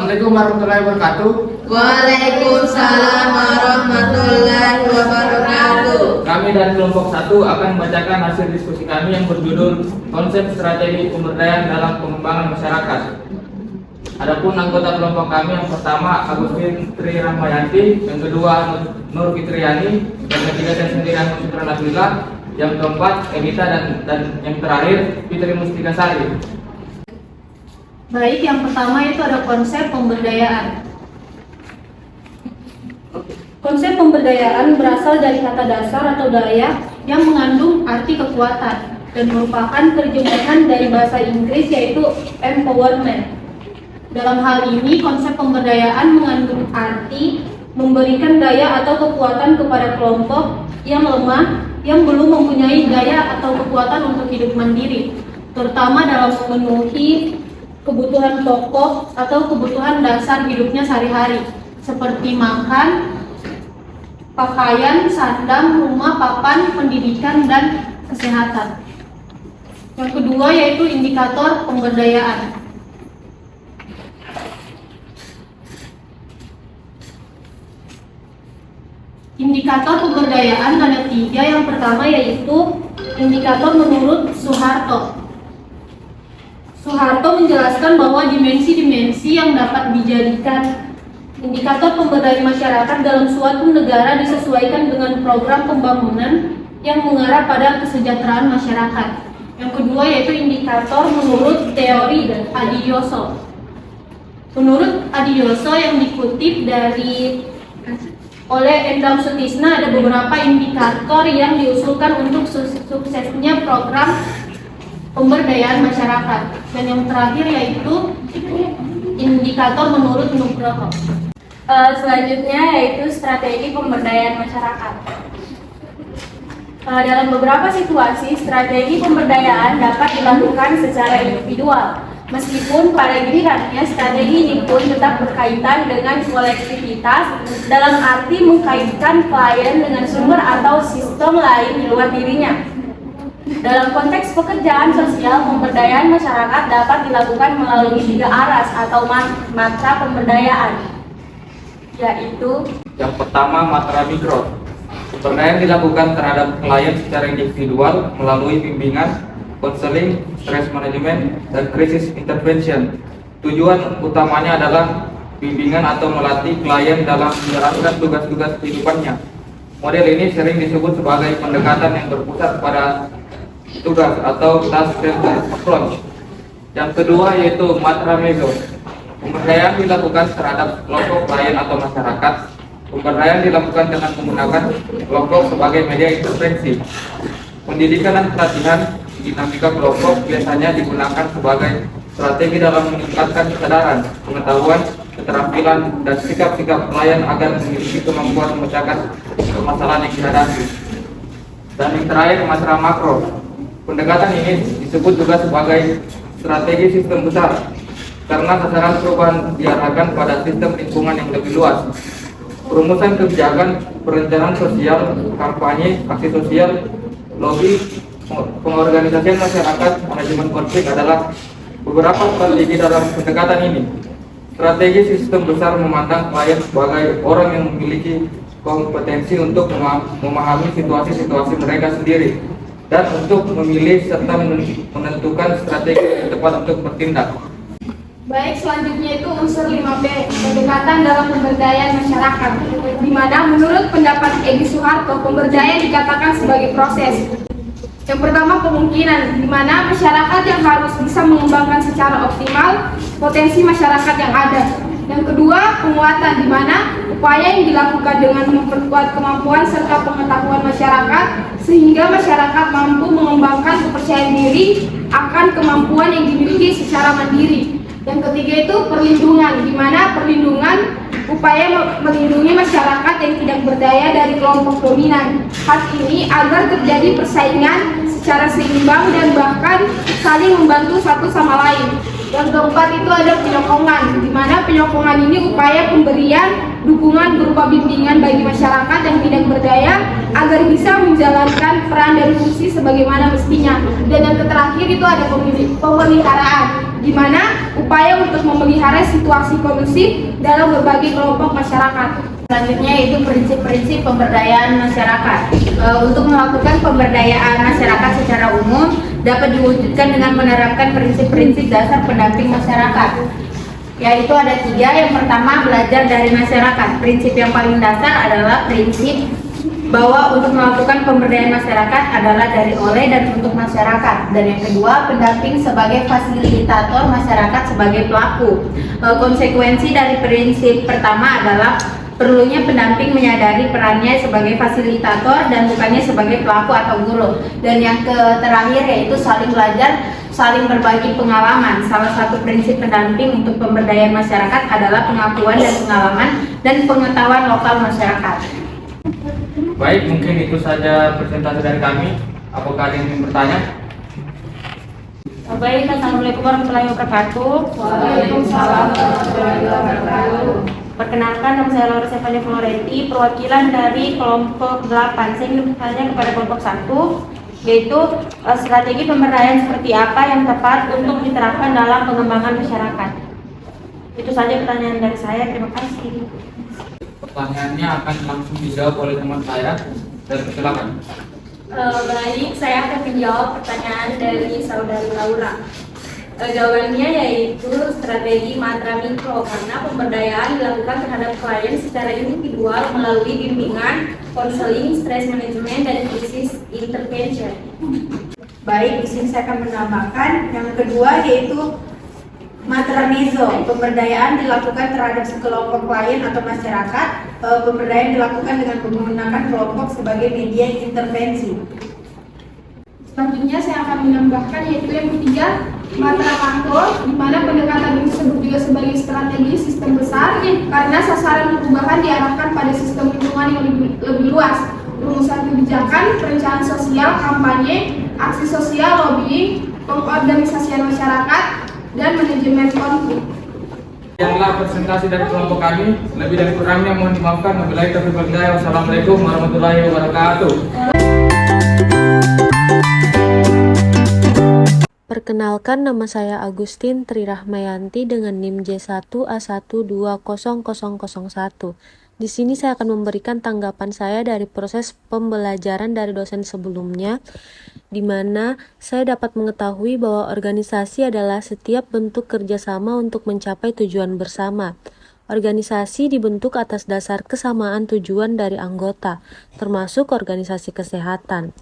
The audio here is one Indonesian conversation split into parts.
Assalamualaikum warahmatullahi wabarakatuh. Waalaikumsalam warahmatullahi wabarakatuh. Kami dari kelompok 1 akan membacakan hasil diskusi kami yang berjudul Konsep Strategi Pemberdayaan dalam Pengembangan Masyarakat. Adapun anggota kelompok kami yang pertama Agustin Tri Rahmayanti, yang kedua Nur Fitriani, yang ketiga saya sendiri Ahmad Sutra Nasrullah, yang keempat Evita dan yang terakhir Fitri Mustika Sari. Baik, yang pertama itu ada konsep pemberdayaan. Konsep pemberdayaan berasal dari kata dasar atau daya yang mengandung arti kekuatan dan merupakan terjemahan dari bahasa Inggris yaitu empowerment. Dalam hal ini, konsep pemberdayaan mengandung arti memberikan daya atau kekuatan kepada kelompok yang lemah yang belum mempunyai daya atau kekuatan untuk hidup mandiri, terutama dalam memenuhi kebutuhan pokok atau kebutuhan dasar hidupnya sehari-hari, seperti makan, pakaian, sandang, rumah, papan, pendidikan, dan kesehatan. Yang kedua yaitu indikator pemberdayaan. Indikator pemberdayaan ada 3. Yang pertama yaitu indikator menurut Soeharto. Soeharto menjelaskan bahwa dimensi-dimensi yang dapat dijadikan indikator pemberdayaan masyarakat dalam suatu negara disesuaikan dengan program pembangunan yang mengarah pada kesejahteraan masyarakat. Yang kedua yaitu indikator menurut teori Adiyoso. Menurut Adiyoso yang dikutip oleh Endang Sutisna, ada beberapa indikator yang diusulkan untuk suksesnya program pemberdayaan masyarakat. Dan yang terakhir yaitu indikator menurut Nugroho. Selanjutnya yaitu strategi pemberdayaan masyarakat. Dalam beberapa situasi, strategi pemberdayaan dapat dilakukan secara individual. Meskipun pada gilirannya strategi ini pun tetap berkaitan dengan kolektivitas dalam arti mengkaitkan klien dengan sumber atau sistem lain di luar dirinya. Dalam konteks pekerjaan sosial, pemberdayaan masyarakat dapat dilakukan melalui 3 aras atau matra pemberdayaan, yaitu Yang pertama, matra mikro. Pemberdayaan dilakukan terhadap klien secara individual melalui bimbingan, konseling, stress management, dan krisis intervention. Tujuan utamanya adalah bimbingan atau melatih klien dalam menjalankan tugas-tugas kehidupannya. Model ini sering disebut sebagai pendekatan yang berpusat pada tugas atau task-centered approach. Yang kedua yaitu matra meso. Pemberdayaan dilakukan terhadap kelompok klien atau masyarakat. Pemberdayaan dilakukan dengan menggunakan kelompok sebagai media intervensi. Pendidikan dan pelatihan dinamika kelompok biasanya digunakan sebagai strategi dalam meningkatkan kesadaran, pengetahuan, keterampilan, dan sikap-sikap klien agar memiliki kemampuan memecahkan permasalahan yang dihadapi. Dan yang terakhir, matra makro. Pendekatan ini disebut juga sebagai strategi sistem besar karena sasaran perubahan diarahkan pada sistem lingkungan yang lebih luas. Perumusan kebijakan, perencanaan sosial, kampanye, aksi sosial, lobby, pengorganisasian masyarakat, manajemen konflik adalah beberapa strategi dalam pendekatan ini. Strategi sistem besar memandang klien sebagai orang yang memiliki kompetensi untuk memahami situasi-situasi mereka sendiri dan untuk memilih serta menentukan strategi yang tepat untuk bertindak. Baik, selanjutnya itu unsur 5B, pendekatan dalam pemberdayaan masyarakat, di mana menurut pendapat Edi Soeharto, pemberdayaan dikatakan sebagai proses. Yang pertama, kemungkinan, di mana masyarakat yang harus bisa mengembangkan secara optimal potensi masyarakat yang ada. Yang kedua, penguatan, di mana upaya yang dilakukan dengan memperkuat kemampuan serta pengetahuan masyarakat sehingga masyarakat mampu mengembangkan kepercayaan diri akan kemampuan yang dimiliki secara mandiri. Yang ketiga itu perlindungan, di mana perlindungan upaya melindungi masyarakat yang tidak berdaya dari kelompok dominan. Hal ini agar terjadi persaingan secara seimbang dan bahkan saling membantu satu sama lain. Yang keempat itu ada penyokongan, di mana penyokongan ini upaya pemberian dukungan berupa bimbingan bagi masyarakat yang tidak berdaya agar bisa menjalankan peran dan fungsi sebagaimana mestinya. Dan yang terakhir itu ada pemeliharaan, di mana upaya untuk memelihara situasi kondusif dalam berbagai kelompok masyarakat. Selanjutnya yaitu prinsip-prinsip pemberdayaan masyarakat. Untuk melakukan pemberdayaan masyarakat secara umum dapat diwujudkan dengan menerapkan prinsip-prinsip dasar pendamping masyarakat. Yaitu ada 3. Yang pertama, belajar dari masyarakat. Prinsip yang paling dasar adalah prinsip bahwa untuk melakukan pemberdayaan masyarakat adalah dari, oleh, dan untuk masyarakat. Dan yang kedua, pendamping sebagai fasilitator, masyarakat sebagai pelaku. Konsekuensi dari prinsip pertama adalah perlunya pendamping menyadari perannya sebagai fasilitator dan bukannya sebagai pelaku atau guru. Dan yang terakhir yaitu saling belajar, saling berbagi pengalaman. Salah satu prinsip pendamping untuk pemberdayaan masyarakat adalah pengakuan dan pengalaman dan pengetahuan lokal masyarakat. Baik, mungkin itu saja presentasi dari kami. Apakah ada yang ingin bertanya? Baik, assalamualaikum warahmatullahi wabarakatuh. Waalaikumsalam warahmatullahi wabarakatuh. Perkenalkan, nama saya Laura Stefania Florenti, perwakilan dari kelompok 8. Saya ingin bertanya kepada kelompok 1, yaitu strategi pemberdayaan seperti apa yang tepat untuk diterapkan dalam pengembangan masyarakat. Itu saja pertanyaan dari saya, terima kasih. Pertanyaannya akan langsung dijawab oleh teman saya, dan silakan. Baik, saya akan menjawab pertanyaan dari saudari Laura. Jawabannya yaitu strategi matra mikro, karena pemberdayaan dilakukan terhadap klien secara individual melalui bimbingan, konseling, stress management, dan krisis intervention. Baik, di sini saya akan menambahkan yang kedua yaitu matra meso. Pemberdayaan dilakukan terhadap sekelompok klien atau masyarakat. Pemberdayaan dilakukan dengan menggunakan kelompok sebagai media intervensi. Selanjutnya saya akan menambahkan yaitu yang ketiga, matra makro, di mana pendekatan ini disebut juga sebagai strategi sistem besar karena sasaran perubahan diarahkan pada sistem lingkungan yang lebih luas, rumusan kebijakan, perencanaan sosial, kampanye, aksi sosial, lobbying, pengorganisasian masyarakat, dan manajemen konflik. Demikianlah presentasi dari kelompok kami. Lebih dari kurangnya mohon dimaafkan. Wabillahi taufiq wal hidayah. Wassalamualaikum warahmatullahi wabarakatuh. Perkenalkan, nama saya Agustin Tri Rahmayanti dengan NIM J1A1200001. Di sini saya akan memberikan tanggapan saya dari proses pembelajaran dari dosen sebelumnya, di mana saya dapat mengetahui bahwa organisasi adalah setiap bentuk kerjasama untuk mencapai tujuan bersama. Organisasi dibentuk atas dasar kesamaan tujuan dari anggota, termasuk organisasi kesehatan.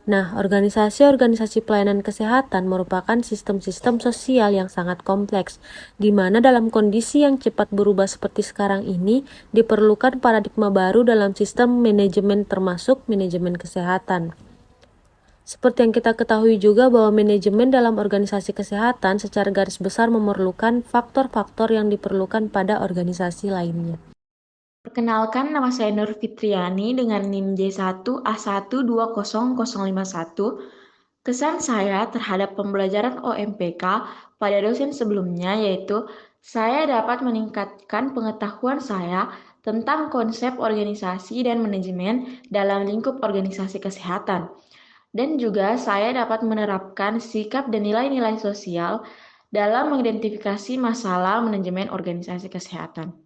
Nah, organisasi-organisasi pelayanan kesehatan merupakan sistem-sistem sosial yang sangat kompleks, di mana dalam kondisi yang cepat berubah seperti sekarang ini, diperlukan paradigma baru dalam sistem manajemen termasuk manajemen kesehatan. Seperti yang kita ketahui juga bahwa manajemen dalam organisasi kesehatan secara garis besar memerlukan faktor-faktor yang diperlukan pada organisasi lainnya. Perkenalkan, nama saya Nur Fitriani dengan NIM J1A1200051. Kesan saya terhadap pembelajaran OMPK pada dosen sebelumnya yaitu saya dapat meningkatkan pengetahuan saya tentang konsep organisasi dan manajemen dalam lingkup organisasi kesehatan. Dan juga saya dapat menerapkan sikap dan nilai-nilai sosial dalam mengidentifikasi masalah manajemen organisasi kesehatan.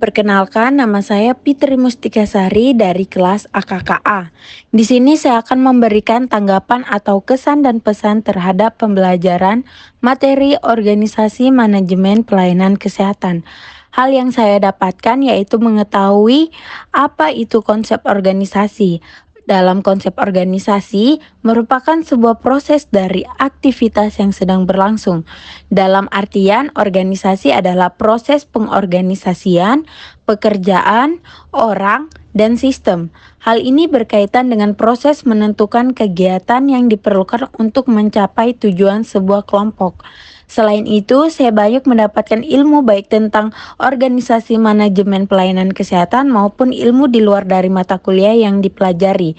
Perkenalkan, nama saya Fitri Mustikasari dari kelas AKKA. Di sini saya akan memberikan tanggapan atau kesan dan pesan terhadap pembelajaran materi organisasi manajemen pelayanan kesehatan. Hal yang saya dapatkan yaitu mengetahui apa itu konsep organisasi. Dalam konsep organisasi merupakan sebuah proses dari aktivitas yang sedang berlangsung. Dalam artian, organisasi adalah proses pengorganisasian, pekerjaan, orang, dan sistem. Hal ini berkaitan dengan proses menentukan kegiatan yang diperlukan untuk mencapai tujuan sebuah kelompok. Selain itu, saya banyak mendapatkan ilmu baik tentang organisasi manajemen pelayanan kesehatan maupun ilmu di luar dari mata kuliah yang dipelajari.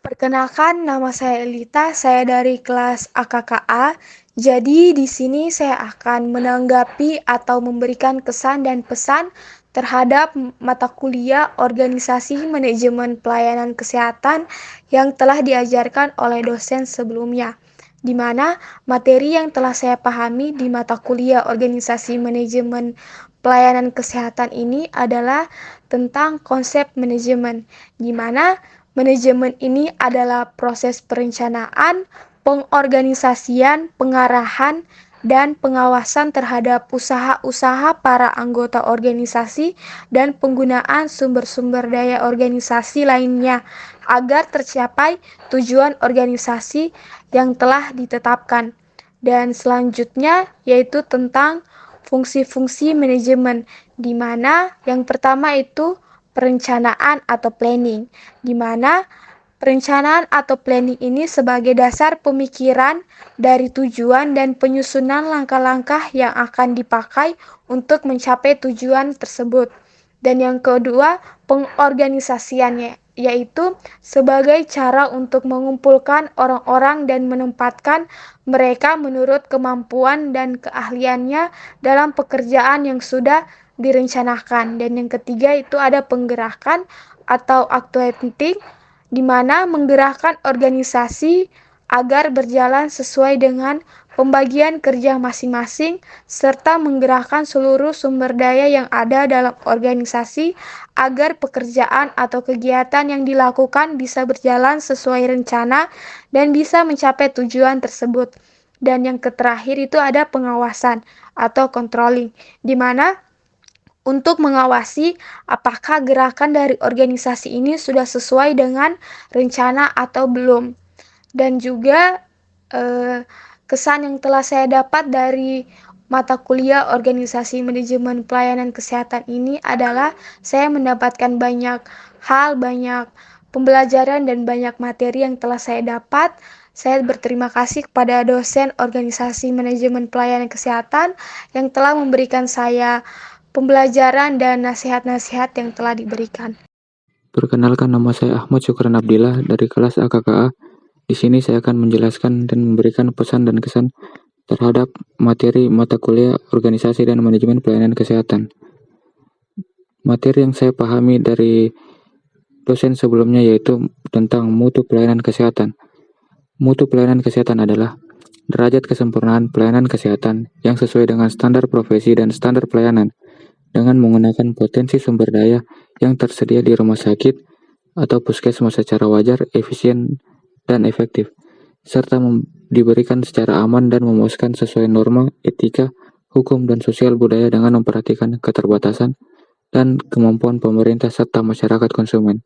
Perkenalkan, nama saya Elita, saya dari kelas AKKA. Jadi di sini saya akan menanggapi atau memberikan kesan dan pesan terhadap mata kuliah Organisasi Manajemen Pelayanan Kesehatan yang telah diajarkan oleh dosen sebelumnya, di mana materi yang telah saya pahami di mata kuliah Organisasi Manajemen Pelayanan Kesehatan ini adalah tentang konsep manajemen, di mana manajemen ini adalah proses perencanaan, pengorganisasian, pengarahan, dan pengawasan terhadap usaha-usaha para anggota organisasi dan penggunaan sumber-sumber daya organisasi lainnya agar tercapai tujuan organisasi yang telah ditetapkan. Dan selanjutnya yaitu tentang fungsi-fungsi manajemen, di mana yang pertama itu perencanaan atau planning, di mana perencanaan atau planning ini sebagai dasar pemikiran dari tujuan dan penyusunan langkah-langkah yang akan dipakai untuk mencapai tujuan tersebut. Dan yang kedua, pengorganisasiannya, yaitu sebagai cara untuk mengumpulkan orang-orang dan menempatkan mereka menurut kemampuan dan keahliannya dalam pekerjaan yang sudah direncanakan. Dan yang ketiga itu ada penggerakan atau activating, di mana menggerakkan organisasi agar berjalan sesuai dengan pembagian kerja masing-masing, serta menggerakkan seluruh sumber daya yang ada dalam organisasi agar pekerjaan atau kegiatan yang dilakukan bisa berjalan sesuai rencana dan bisa mencapai tujuan tersebut. Dan yang terakhir itu ada pengawasan atau controlling, di mana untuk mengawasi apakah gerakan dari organisasi ini sudah sesuai dengan rencana atau belum. Dan juga kesan yang telah saya dapat dari mata kuliah Organisasi Manajemen Pelayanan Kesehatan ini adalah saya mendapatkan banyak hal, banyak pembelajaran dan banyak materi yang telah saya dapat. Saya berterima kasih kepada dosen Organisasi Manajemen Pelayanan Kesehatan yang telah memberikan saya pembelajaran dan nasihat-nasihat yang telah diberikan. Perkenalkan, nama saya Ahmad Syukran Abdillah dari kelas AKKA. Di sini saya akan menjelaskan dan memberikan pesan dan kesan terhadap materi mata kuliah Organisasi dan Manajemen Pelayanan Kesehatan. Materi yang saya pahami dari dosen sebelumnya yaitu tentang mutu pelayanan kesehatan. Mutu pelayanan kesehatan adalah derajat kesempurnaan pelayanan kesehatan yang sesuai dengan standar profesi dan standar pelayanan, dengan menggunakan potensi sumber daya yang tersedia di rumah sakit atau puskesmas secara wajar, efisien, dan efektif, serta diberikan secara aman dan memuaskan sesuai norma, etika, hukum, dan sosial budaya dengan memperhatikan keterbatasan dan kemampuan pemerintah serta masyarakat konsumen.